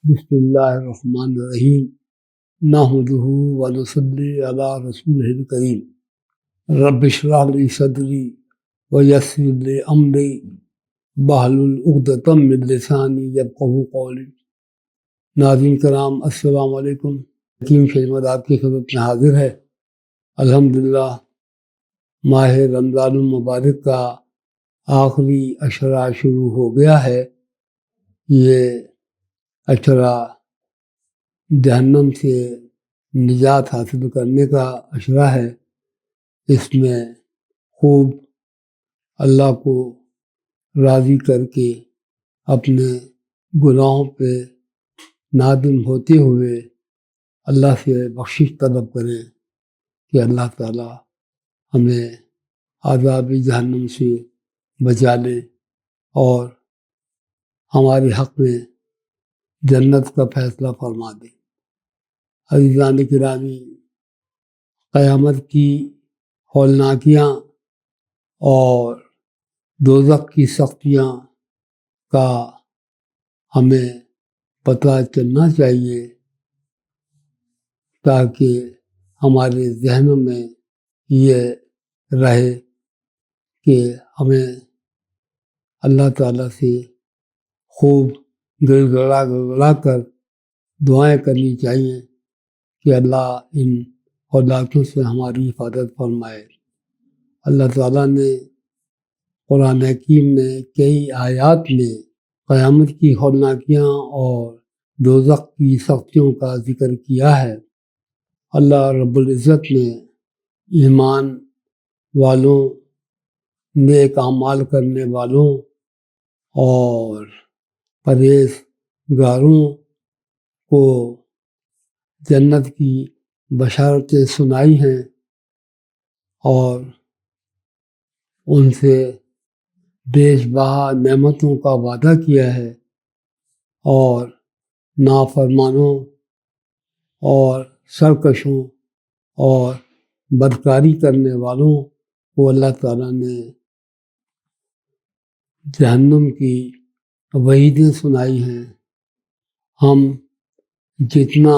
بسم اللہ الرحمن الرحیم نحمدہ ونصلی علی رسولہ الکریم رب اشرح لی صدری ویسر لی امری واحلل عقدۃ من لسانی یفقہوا قولی۔ ناظرین کرام السلام علیکم۔ حکیم خدمت آپ کی خدمت میں حاضر ہے۔ الحمدللہ ماہ رمضان المبارک کا آخری اشرہ شروع ہو گیا ہے۔ یہ اشرہ جہنم سے نجات حاصل کرنے کا اشرہ ہے۔ اس میں خوب اللہ کو راضی کر کے اپنے گناہوں پہ نادم ہوتے ہوئے اللہ سے بخشش طلب کریں کہ اللہ تعالیٰ ہمیں عذاب جہنم سے بچا لے اور ہمارے حق میں جنت کا فیصلہ فرما دے۔ عزیزان گرامی، قیامت کی ہولناکیاں اور دوزخ کی سختیاں کا ہمیں پتہ چلنا چاہیے تاکہ ہمارے ذہنوں میں یہ رہے کہ ہمیں اللہ تعالیٰ سے خوب گڑ گڑا کر دعائیں کرنی چاہیے کہ اللہ ان ہولناکیوں سے ہماری حفاظت فرمائے۔ اللہ تعالیٰ نے قرآن حکیم میں کئی آیات میں قیامت کی ہولناکیاں اور دوزخ کی سختیوں کا ذکر کیا ہے۔ اللہ رب العزت نے ایمان والوں، نیک اعمال کرنے والوں اور پرہیزگاروں کو جنت کی بشارتیں سنائی ہیں اور ان سے بیش بہا نعمتوں کا وعدہ کیا ہے، اور نافرمانوں اور سرکشوں اور بدکاری کرنے والوں کو اللہ تعالیٰ نے جہنم کی وعیدیں سنائی ہیں۔ ہم جتنا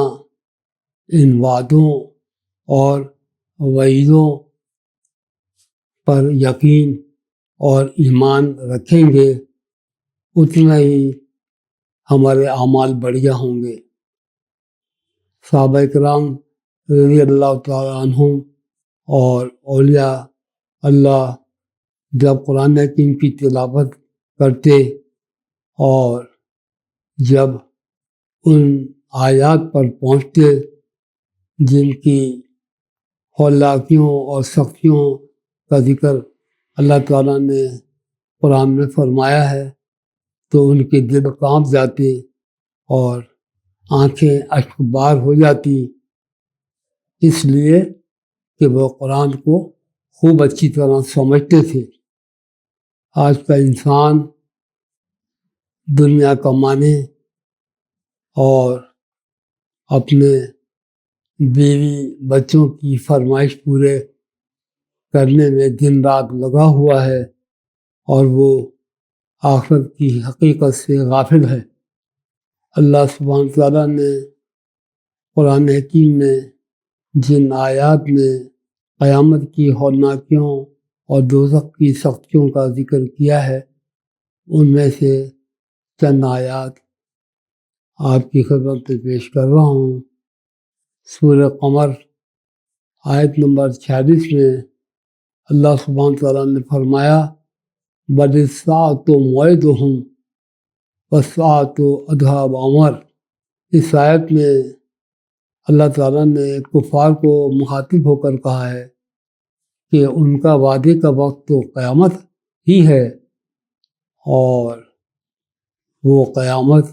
ان وعدوں اور وعیدوں پر یقین اور ایمان رکھیں گے اتنا ہی ہمارے اعمال بڑھیا ہوں گے۔ صحابہ کرام رضی اللہ تعالیٰ عنہم اور اولیاء اللہ جب قرآن حکیم کی تلاوت کرتے اور جب ان آیات پر پہنچتے جن کی ہولناکیوں اور سختیوں کا ذکر اللہ تعالیٰ نے قرآن میں فرمایا ہے، تو ان کے دل کانپ جاتے اور آنکھیں اشکبار ہو جاتی، اس لیے کہ وہ قرآن کو خوب اچھی طرح سمجھتے تھے۔ آج کا انسان دنیا کمانے اور اپنے بیوی بچوں کی فرمائش پورے کرنے میں دن رات لگا ہوا ہے اور وہ آخرت کی حقیقت سے غافل ہے۔ اللہ سبحانہ تعالیٰ نے قرآن حکیم میں جن آیات میں قیامت کی ہولناکیوں اور دوزخ کی سختیوں کا ذکر کیا ہے، ان میں سے چند آیات آپ کی خدمت میں پیش کر رہا ہوں۔ سورہ قمر آیت نمبر 46 میں اللہ سبحانہ تعالیٰ نے فرمایا بل الساعۃ موعدہم والساعۃ ادھیٰ وامر۔ اس آیت میں اللہ تعالیٰ نے کفار کو مخاطب ہو کر کہا ہے کہ ان کا وعدے کا وقت تو قیامت ہی ہے، اور وہ قیامت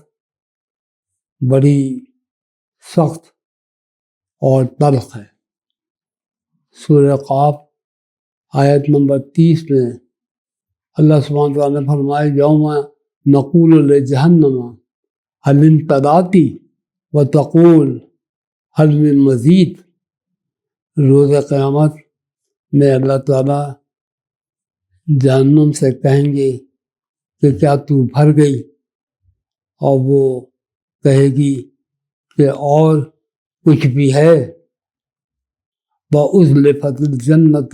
بڑی سخت اور تلخ ہے۔ سورہ قاف آیت نمبر 30 میں اللہ سبحانہ تعالیٰ نے فرمایا یوم نقول لجہنم هل امتلأت وتقول هل من مزید۔ روز قیامت میں اللہ تعالیٰ جہنم سے کہیں گے کہ کیا تو بھر گئی، اور وہ کہے گی کہ اور کچھ بھی ہے، وَأُزْلِفَتِ الْجَنَّةُ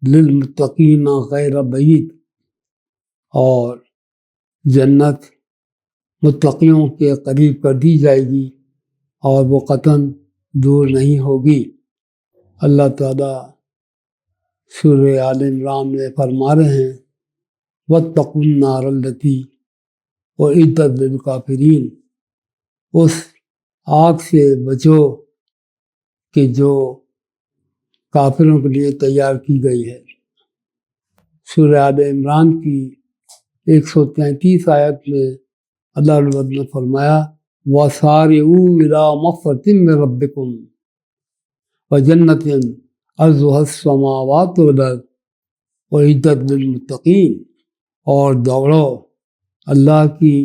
لِلْمُتَّقِينَ غَيْرَ بَعِيدٍ، اور جنت متقیوں کے قریب کر دی جائے گی اور وہ قطعاً دور نہیں ہوگی۔ اللہ تعالیٰ سورہ آل عمران میں فرما رہے ہیں وَاتَّقُوا النَّارَ الَّتِي أُعِدَّتْ لِلْكَافِرِينَ، اس آگ سے بچو کہ جو کافروں کے لیے تیار کی گئی ہے۔ سورہ آل عمران کی 133 آیت میں اللہ رب العزت نے فرمایا وَسَارِعُوا إِلَىٰ مَغْفِرَةٍ مِّن رَّبِّكُمْ وَجَنَّةٍ عَرْضُهَا السَّمَاوَاتُ وَالْأَرْضُ أُعِدَّتْ لِلْمُتَّقِينَ، اور دوڑو اللہ کی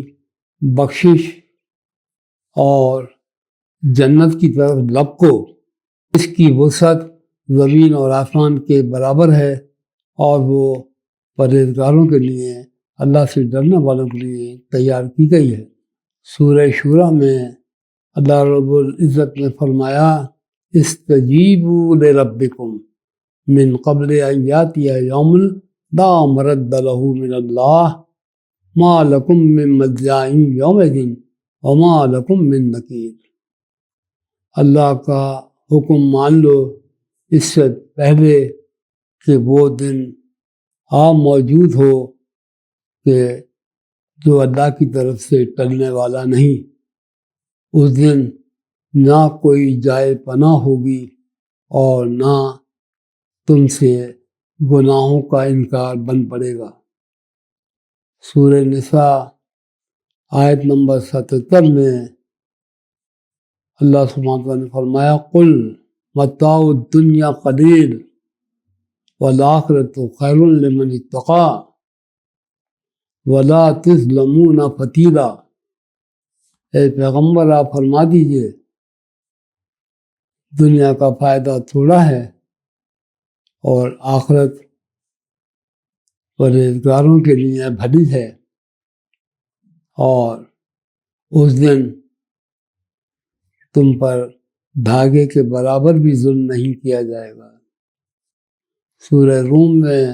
بخشش اور جنت کی طرف لپکو، اس کی وسعت زمین اور آسمان کے برابر ہے، اور وہ پرہیزگاروں کے لیے، اللہ سے ڈرنے والوں کے لیے تیار کی گئی ہے۔ سورہ شورى میں اللہ رب العزت نے فرمایا استجیبوا لربکم من قبل ان یاتی یوم لا مرد له من اللہ ما لکم من ملجأ یومئذ وما لکم من نکیر، اللہ کا حکم مان لو اس سے پہلے کہ وہ دن موجود ہو کہ جو اللہ کی طرف سے ٹلنے والا نہیں۔ اس دن نہ کوئی جائے پناہ ہوگی اور نہ تم سے گناہوں کا انکار بن پڑے گا۔ سورہ نساء آیت نمبر 77 میں اللہ سبحانہ وتعالیٰ نے فرمایا قل متاع الدنیا قلیل والآخرۃ خیر لمن اتقی ولا تظلمون فتیلا، اے پیغمبر آپ فرما دیجئے دنیا کا فائدہ تھوڑا ہے اور آخرت پرہیزگاروں کے لیے بھلی ہے، اور اس دن تم پر دھاگے کے برابر بھی ظلم نہیں کیا جائے گا۔ سورہ روم میں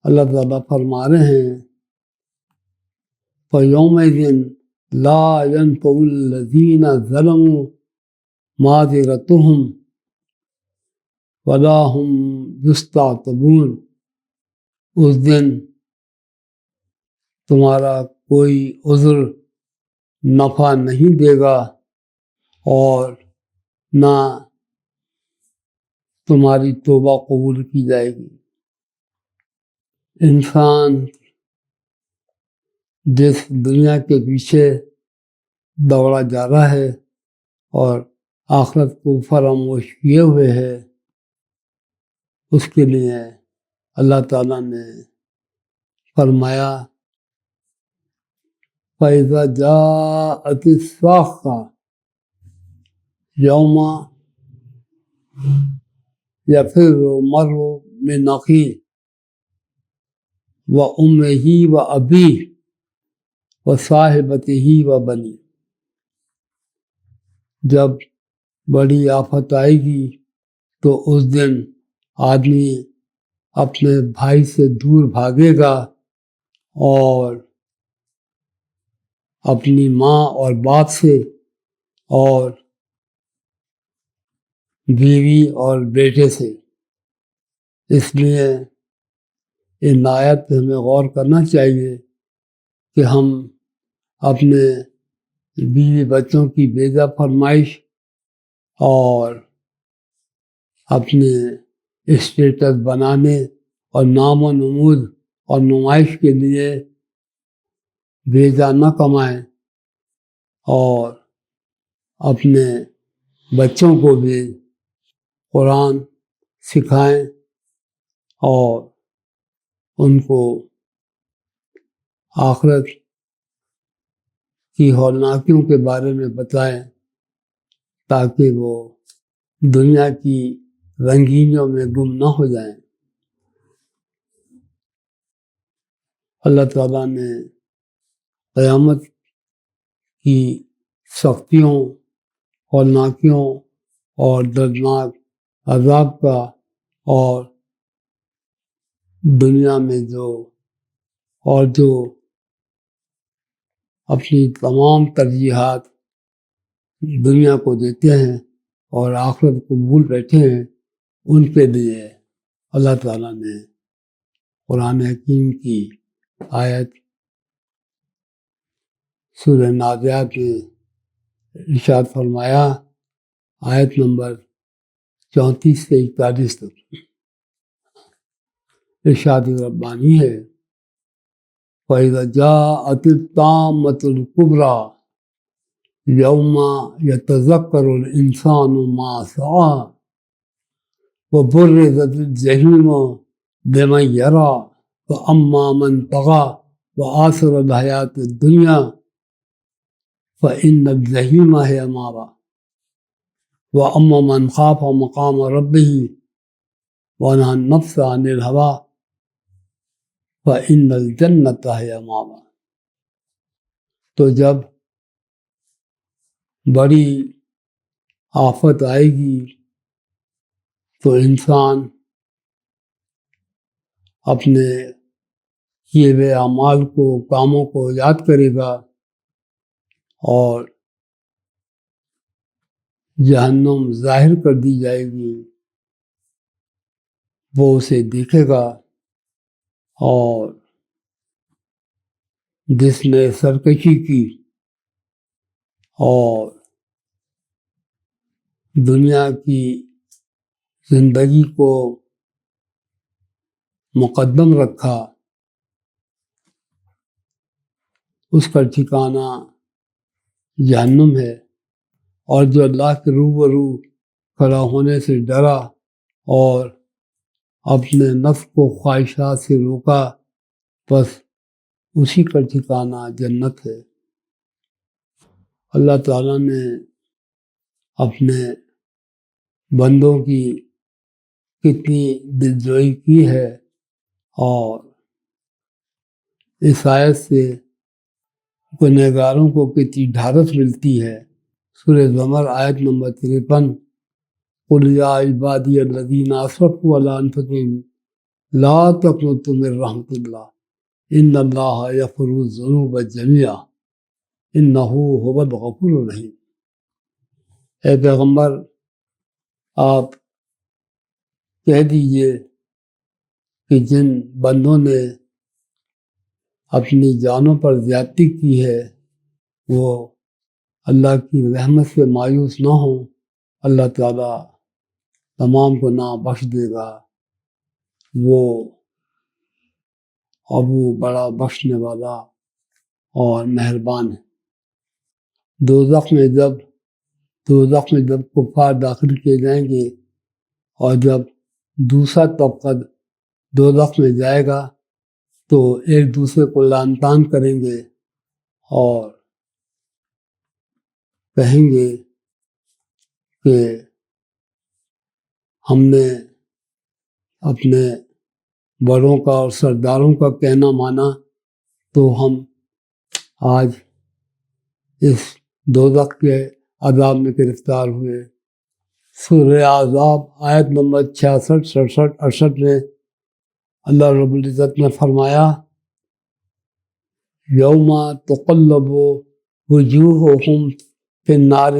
اللہ تعالیٰ فرما رہے ہیں فَيَوْمَئِذٍ لَا يَنفَعُ الَّذِينَ ظَلَمُوا مَعْذِرَتُهُمْ وَلَا هُمْ يُسْتَعْتَبُونَ، اس دن تمہارا کوئی عذر نفع نہیں دے گا اور نہ تمہاری توبہ قبول کی جائے گی۔ انسان جس دنیا کے پیچھے دوڑا جا رہا ہے اور آخرت کو فراموش کیے ہوئے ہے، اس کے لیے اللہ تعالیٰ نے فرمایا فَإِذَا جَاءَتِ الصَّاخَّةُ يَوْمَ يَفِرُّ الْمَرْءُ مِنْ أَخِيهِ وَأُمِّهِ وَأَبِيهِ وَصَاحِبَتِهِ وَبَنِيهِ، جب بڑی آفت آئے گی تو اس دن آدمی اپنے بھائی سے دور بھاگے گا اور اپنی ماں اور باپ سے اور بیوی اور بیٹے سے۔ اس لیے ان آیت پہ ہمیں غور کرنا چاہیے کہ ہم اپنے بیوی بچوں کی بیجا فرمائش اور اپنے اسٹیٹس بنانے اور نام و نمود اور نمائش کے لیے بیجا نہ کمائیں، اور اپنے بچوں کو بھی قرآن سکھائیں اور ان کو آخرت کی ہولناکیوں کے بارے میں بتائیں تاکہ وہ دنیا کی رنگینیوں میں گم نہ ہو جائیں۔ اللہ تعالیٰ نے قیامت کی سختیوں اور ناکیوں اور دردناک عذاب کا، اور دنیا میں جو اپنی تمام ترجیحات دنیا کو دیتے ہیں اور آخرت کو بھول بیٹھے ہیں، ان کے لیے اللہ تعالیٰ نے قرآن حکیم کی آیت سورہ نازعات میں ارشاد فرمایا، آیت نمبر 34 سے 41 تک ارشاد ربانی ہے، فَإِذَا جَاءَتِ الطَّامَّةُ الْكُبْرَى يَوْمَ يَتَذَكَّرُ الْإِنسَانُ مَا سَعَىٰ وَبُرِّزَتِ الْجَحِيمُ لِمَن يَرَىٰ فَأَمَّا مَن طَغَىٰ وَآثَرَ الْحَيَاةَ الدُّنْيَا فَإِنَّ الْجَحِيمَ هِيَ مَأْوَاهُ وَأَمَّا مَنْ خَافَ مَقَامَ رَبِّهِ وَنَهَى النَّفْسَ عَنِ الْهَوَىٰ فَإِنَّ الْجَنَّةَ هِيَ مَأْوَاهُ۔ تو جب بڑی آفت آئے گی تو انسان اپنے کیے ہوئے اعمال کو، کاموں کو یاد کرے گا اور جہنم ظاہر کر دی جائے گی، وہ اسے دیکھے گا، اور جس نے سرکشی کی اور دنیا کی زندگی کو مقدم رکھا، اس کا ٹھکانہ جہنم ہے، اور جو اللہ کے روبرو کھڑا ہونے سے ڈرا اور اپنے نفس کو خواہشات سے روکا، بس اسی کا ٹھکانہ جنت ہے۔ اللہ تعالیٰ نے اپنے بندوں کی کتنی دلجوئی کی ہے، اور اس آیت سے گنہگاروں کو کتنی ڈھارس ملتی ہے۔ سورہ زمر آیت نمبر 53، قُلْ يَا عِبَادِيَ الَّذِينَ أَسْرَفُوا عَلَىٰ أَنفُسِهِمْ لَا تَقْنَطُوا مِن رَحْمَةِ اللَّهِ إِنَّ اللَّهَ يَغْفِرُ الذُّنُوبَ جَمِيعًا إِنَّهُ هُوَ الْغَفُورُ الرَّحِيمُ۔ اے پیغمبر، آپ کہہ دیجئے کہ جن بندوں نے اپنی جانوں پر زیادتی کی ہے وہ اللہ کی رحمت سے مایوس نہ ہوں، اللہ تعالیٰ تمام گناہ بخش دے گا، وہ بڑا بخشنے والا اور مہربان ہے۔ دوزخ میں جب کفار داخل کیے جائیں گے اور جب دوسرا طبقہ دوزخ میں جائے گا تو ایک دوسرے کو لعن طعن کریں گے اور کہیں گے کہ ہم نے اپنے بڑوں کا اور سرداروں کا کہنا مانا تو ہم آج اس دوزخ کے عذاب میں گرفتار ہوئے۔ سورہ احزاب آیت نمبر 66، 67، 68 میں اللہ رب العزت نے فرمایا، یوم تقلب وجوہہم فی النار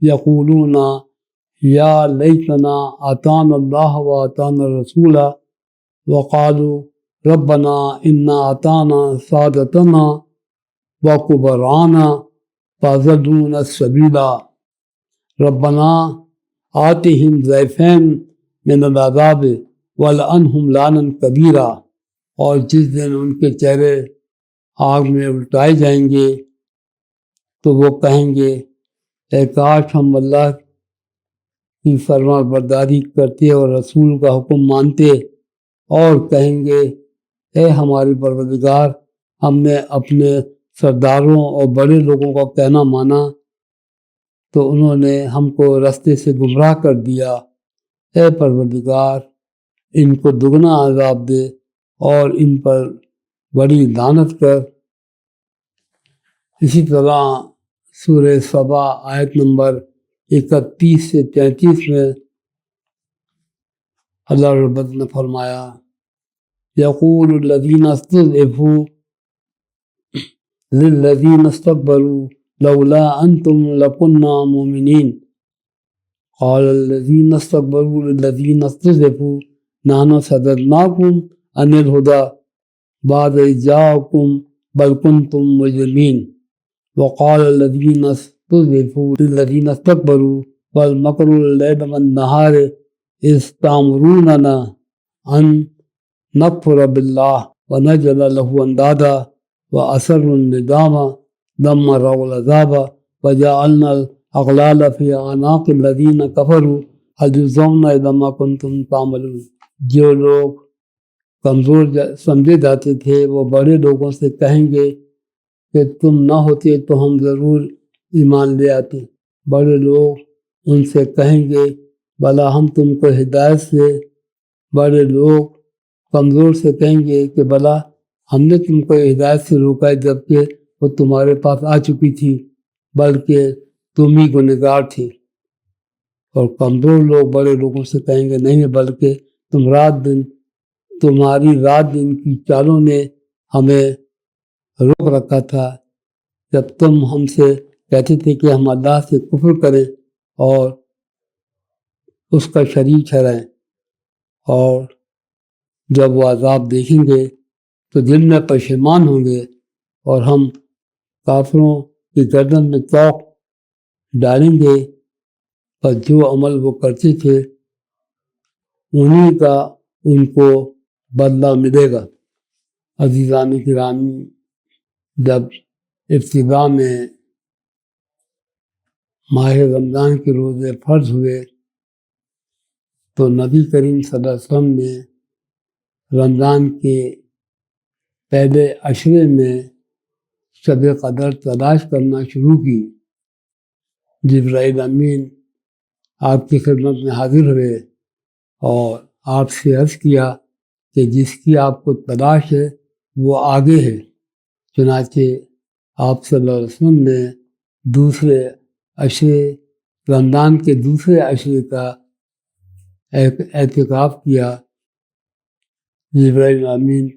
یقولون یا لیتنا اطعنا اللہ واطعنا الرسول وقالوا ربنا انا اطعنا سادتنا وکبراءنا فضلونا السبیل ربنا آتهم ضعفین من العذاب والعنہم لعنا کبیرا۔ اور جس دن ان کے چہرے آگ میں الٹائے جائیں گے تو وہ کہیں گے، اے کاش ہم اللہ کی فرما برداری کرتے اور رسول کا حکم مانتے، اور کہیں گے، اے ہمارے پروردگار، ہم نے اپنے سرداروں اور بڑے لوگوں کا کہنا مانا تو انہوں نے ہم کو رستے سے گمراہ کر دیا، اے پروردگار ان کو دگنا عذاب دے اور ان پر بڑی لعنت کر۔ اسی طرح سورہ سبا آیت نمبر 31 سے 33 میں اللہ رب العزت نے فرمایا یقول الذین استضعفوا للذین استكبروا لولا انتم لكنا مؤمنین قال الذین استكبروا للذین استضعفوا نحن صددناکم عن الہدی بعد اذ جاءکم بل کنتم مجرمین وقال الذین استضعفوا للذین استكبروا بل مکروا اللیل والنہار اذ تأمروننا ان نکفر باللہ ونجعل له اندادا وأسروا الندام لما رأوا العذاب وجعلنا الأغلال في أعناق الذين كفروا هل تجزون إلا ما كنتم تعملون۔ جو لوگ کمزور سمجھے جاتے تھے وہ بڑے لوگوں سے کہیں گے کہ تم نہ ہوتے تو ہم ضرور ایمان لے آتے۔ بڑے لوگ ان سے کہیں گے بھلا ہم تم کو ہدایت سے۔ بڑے لوگ کمزور سے کہیں گے کہ بھلا ہم نے تم کو ہدایت سے روکا ہے جبکہ وہ تمہارے پاس آ چکی تھی، بلکہ تم ہی گنہگار تھے۔ اور کمزور لوگ بڑے لوگوں سے کہیں گے نہیں بلکہ تمہاری رات دن کی چالوں نے ہمیں روک رکھا تھا جب تم ہم سے کہتے تھے کہ ہم اللہ سے کفر کریں اور اس کا شریک ٹھہرائیں، اور جب وہ عذاب دیکھیں گے تو دل میں پشیمان ہوں گے اور ہم کافروں کی گردن میں توق ڈالیں گے، پر جو عمل وہ کرتے تھے انہی کا ان کو بدلہ ملے گا۔ عزیزان گرامی، جب ابتدا میں ماہ رمضان کے روزے فرض ہوئے تو نبی کریم صلی اللہ علیہ وسلم نے رمضان کے پہلے عشرے میں شب قدر تلاش کرنا شروع کی۔ جبرائیل امین آپ کی خدمت میں حاضر ہوئے اور آپ سے عرض کیا کہ جس کی آپ کو تلاش ہے وہ آگے ہے۔ چنانچہ آپ صلی اللہ علیہ وسلم نے دوسرے عشرے رمضان کے دوسرے عشرے کا اعتکاف کیا۔ جبرائیل امین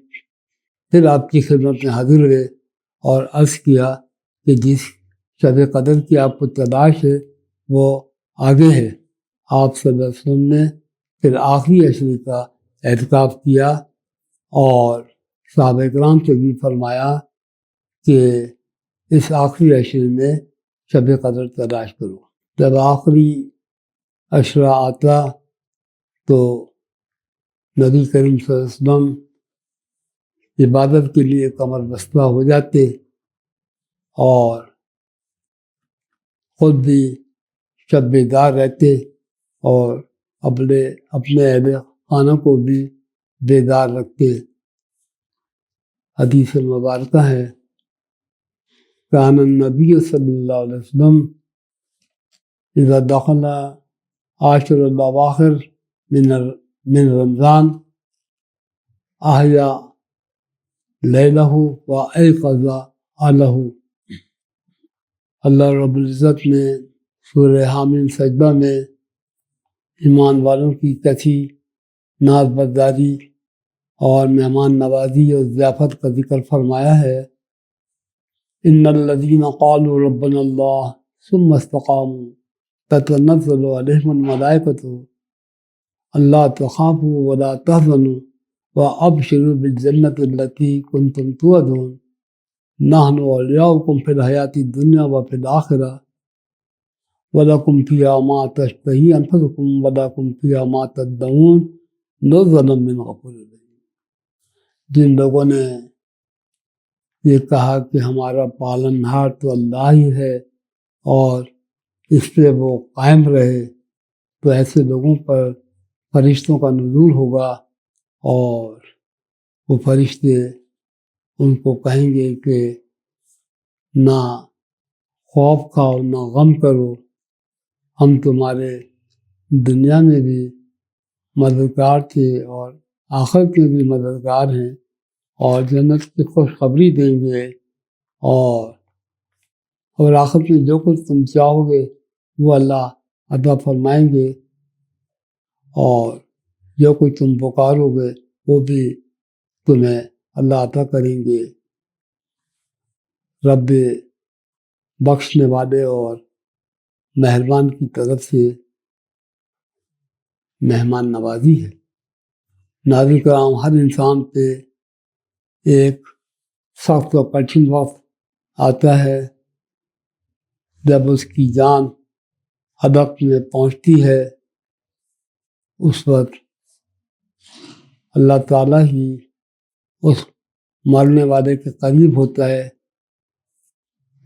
پھر آپ کی خدمت میں حاضر ہوئے اور عرض کیا کہ جس شب قدر کی آپ کو تلاش ہے وہ آگے ہے۔ آپ صلی اللہ علیہ وسلم نے پھر آخری عشرے کا اعتکاف کیا اور صحابہ کرام سے بھی فرمایا کہ اس آخری عشرے میں شب قدر تلاش کرو۔ جب آخری عشرہ آتا تو نبی کریم صلی اللہ علیہ وسلم عبادت کے لیے کمر بستہ ہو جاتے اور خود بھی شب بیدار رہتے اور اپنے اہل خانہ کو بھی بیدار رکھتے۔ حدیث مبارکہ ہے کان النبی صلی اللہ علیہ وسلم اذا دخل عاشر الاواخر من رمضان احیا لیلہ و ایقظ اہلہ۔ اللہ رب العزت نے سورہ حامیم سجدہ میں ایمان والوں کی کیسی ناز برداری اور مہمان نوازی اور ضیافت کا ذکر فرمایا ہے۔ ان الذین قالوا ربنا اللہ ثم استقاموا تتنزل علیہم الملائکۃ الا تخافوا ولا تحزنوا وابشروا بالجنۃ التی کنتم توعدون نحن اولیاؤکم فی الحیاۃ الدنیا وفی الآخرہ وَلَكُمْ فِيهَا مَا تَشْتَهِي أَنفُسُكُمْ وَلَكُمْ فِيهَا مَا تَدَّعُونَ نُزُلًا مِّنْ غَفُورٍ رَحِيمٍ۔ جن لوگوں نے یہ کہا کہ ہمارا پالنہار تو اللہ ہی ہے اور اس پہ وہ قائم رہے، تو ایسے لوگوں پر فرشتوں کا نزول ہوگا اور وہ فرشتے ان کو کہیں گے کہ نہ خوف کھاؤ نہ غم کرو، ہم تمہارے دنیا میں بھی مددگار تھے اور آخرت میں بھی مددگار ہیں، اور جنت کی خوشخبری دیں گے اور اور آخرت میں جو کچھ تم چاہو گے وہ اللہ عطا فرمائیں گے، اور جو کچھ تم پکارو گے وہ بھی تمہیں اللہ عطا کریں گے۔ رب بخشنے والے اور مہربان کی طرف سے مہمان نوازی ہے۔ ناظرین کرام، ہر انسان پہ ایک سخت و کٹھن وقت آتا ہے جب اس کی جان حلق میں پہنچتی ہے۔ اس وقت اللہ تعالیٰ ہی اس مرنے والے کے قریب ہوتا ہے،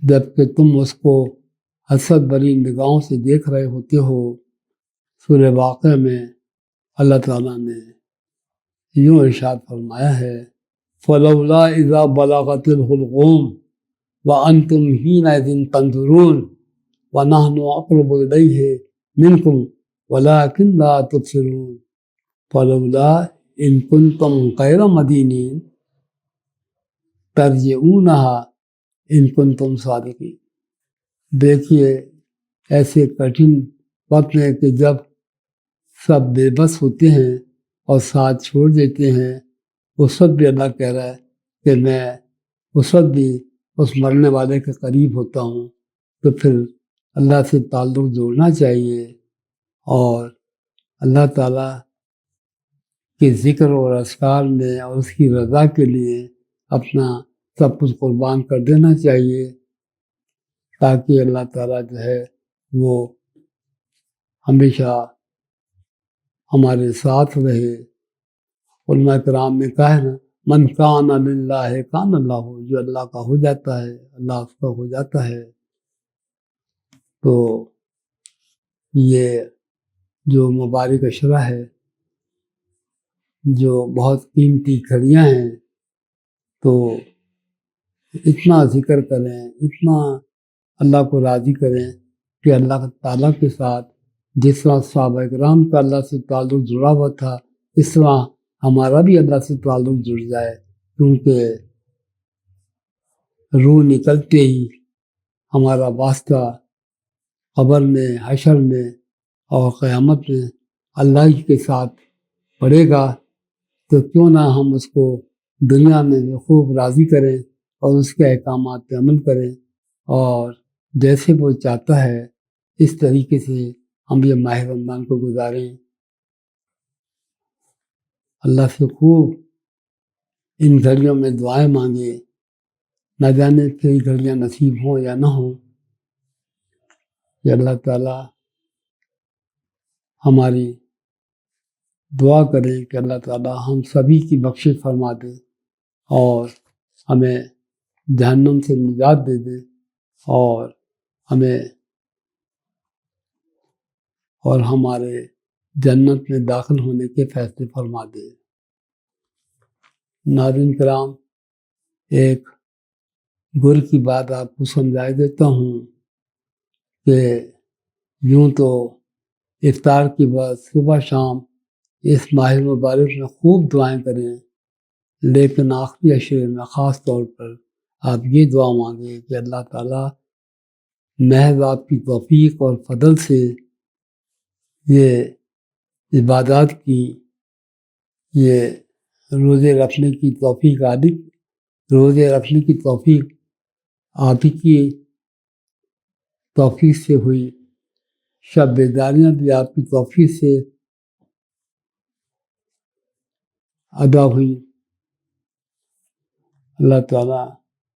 جبکہ تم اس کو حسرت بھری نگاہوں سے دیکھ رہے ہوتے ہو۔ سورہ واقعہ میں اللہ تعالیٰ نے یوں ارشاد فرمایا ہے، فَلَوْلَا إِذَا بَلَغَتِ الْحُلْقُومَ وَأَنْتُمْ حِينَئِذٍ تَنظُرُونَ وَنَحْنُ أَقْرَبُ إِلَيْهِ مِنْكُمْ وَلَكِنْ لَا تُبْصِرُونَ فَلَوْلَا إِن كُنتُمْ غَيْرَ مَدِينِينَ تَرْجِعُونَهَا إِن كُنتُمْ صَادِقِينَ۔ دیکھیے، ایسے کٹھن وقت میں کہ جب سب بے بس ہوتے ہیں اور ساتھ چھوڑ دیتے ہیں، اس وقت بھی اللہ کہہ رہا ہے کہ میں اس وقت بھی اس مرنے والے کے قریب ہوتا ہوں۔ تو پھر اللہ سے تعلق جوڑنا چاہیے اور اللہ تعالیٰ کے ذکر اور اذکار میں اور اس کی رضا کے لیے اپنا سب کچھ قربان کر دینا چاہیے، تاکہ اللہ تعالیٰ جو ہے وہ ہمیشہ ہمارے ساتھ رہے۔ علماء کرام نے کہا ہے نا، من کان للہ کان اللہ، جو اللہ کا ہو جاتا ہے اللہ اس کا ہو جاتا ہے۔ تو یہ جو مبارک اشرہ ہے، جو بہت قیمتی گھڑیاں ہیں، تو اتنا ذکر کریں، اتنا اللہ کو راضی کریں کہ اللہ تعالیٰ کے ساتھ جس طرح صحابہ کرام کا اللہ سے تعلق جڑا ہوا تھا، اس طرح ہمارا بھی اللہ سے تعلق جڑ جائے، کیونکہ روح نکلتے ہی ہمارا واسطہ قبر میں، حشر میں اور قیامت میں اللہ ہی کے ساتھ پڑے گا۔ تو کیوں نہ ہم اس کو دنیا میں بھی خوب راضی کریں اور اس کے احکامات پہ عمل کریں، اور جیسے وہ چاہتا ہے اس طریقے سے ہم یہ ماہ رمضان کو گزاریں۔ اللہ سے خوب ان گھڑیوں میں دعائیں مانگے، نہ جانے کئی گھڑیاں نصیب ہوں یا نہ ہوں، کہ اللہ تعالیٰ ہماری دعا کریں کہ اللہ تعالیٰ ہم سبھی کی بخشش فرما دے اور ہمیں جہنم سے نجات دے دے، اور ہمیں اور ہمارے جنت میں داخل ہونے کے فیصلے فرما دے۔ ناظرین کرام، ایک گر کی بات آپ کو سمجھا دیتا ہوں کہ یوں تو افطار کی بعد صبح شام اس ماہ مبارک میں خوب دعائیں کریں، لیکن آخری عشرے میں خاص طور پر آپ یہ دعا مانگیں کہ اللہ تعالیٰ محض آپ کی توفیق اور فضل سے یہ عبادات کی، یہ روزے رکھنے کی توفیق آپ ہی کی توفیق سے ہوئی، شب بیداریاں بھی آپ کی توفیق سے ادا ہوئی۔ اللہ تعالیٰ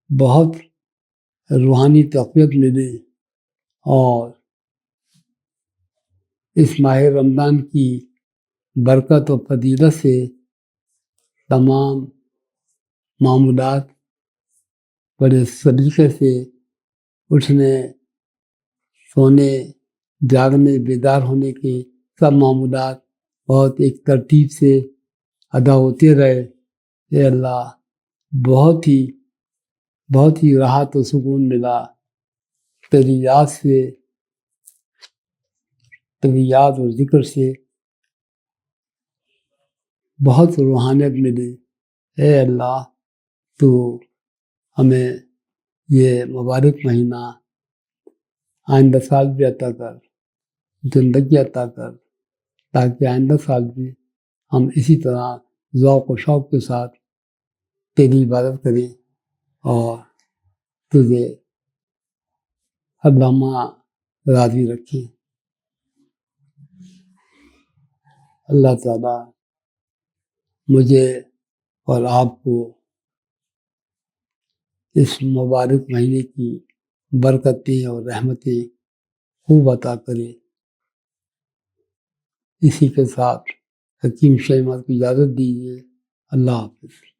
بہت روحانی تقویت ملی اور اس ماہ رمضان کی برکت و فضیلت سے تمام معمولات بڑے سلیقے سے اٹھنے، سونے، جاگنے، بیدار ہونے کے سب معمولات بہت ایک ترتیب سے ادا ہوتے رہے۔ اے اللہ، بہت ہی راحت و سکون ملا تیری یاد اور ذکر سے، بہت روحانیت ملی۔ اے اللہ، تو ہمیں یہ مبارک مہینہ آئندہ سال بھی عطا کر، زندگی عطا کر، تاکہ آئندہ سال بھی ہم اسی طرح ذوق و شوق کے ساتھ تیری عبادت کریں اور تجھے ہر لمحہ راضی رکھیں۔ اللہ تعالیٰ مجھے اور آپ کو اس مبارک مہینے کی برکتیں اور رحمتیں خوب عطا کرے۔ اسی کے ساتھ حکیم شیخ احمد کو اجازت دیجیے۔ اللہ حافظ۔